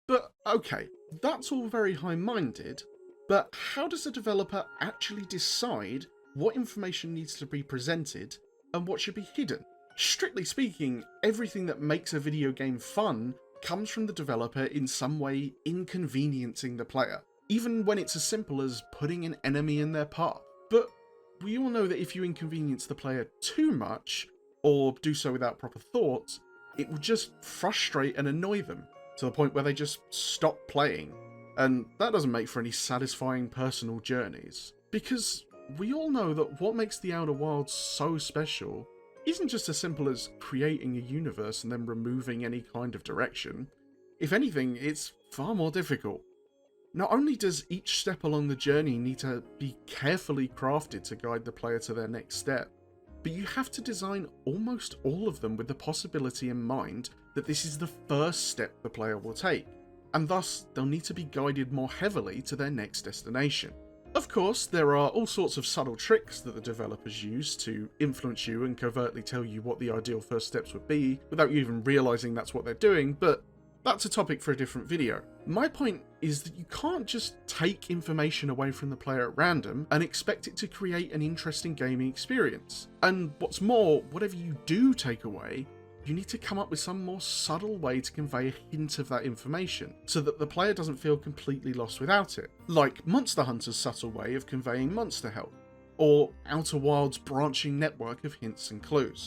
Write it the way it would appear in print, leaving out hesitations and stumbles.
But okay, that's all very high-minded, but how does a developer actually decide what information needs to be presented and what should be hidden? Strictly speaking, everything that makes a video game fun comes from the developer in some way inconveniencing the player, even when it's as simple as putting an enemy in their path. But we all know that if you inconvenience the player too much, or do so without proper thought, it will just frustrate and annoy them to the point where they just stop playing, and that doesn't make for any satisfying personal journeys. Because we all know that what makes the Outer Wilds so special isn't just as simple as creating a universe and then removing any kind of direction. If anything, it's far more difficult. Not only does each step along the journey need to be carefully crafted to guide the player to their next step, but you have to design almost all of them with the possibility in mind that this is the first step the player will take, and thus they'll need to be guided more heavily to their next destination. Of course, there are all sorts of subtle tricks that the developers use to influence you and covertly tell you what the ideal first steps would be without you even realising that's what they're doing, but that's a topic for a different video. My point is that you can't just take information away from the player at random and expect it to create an interesting gaming experience. And what's more, whatever you do take away, you need to come up with some more subtle way to convey a hint of that information, so that the player doesn't feel completely lost without it. Like Monster Hunter's subtle way of conveying monster health, or Outer Wilds' branching network of hints and clues.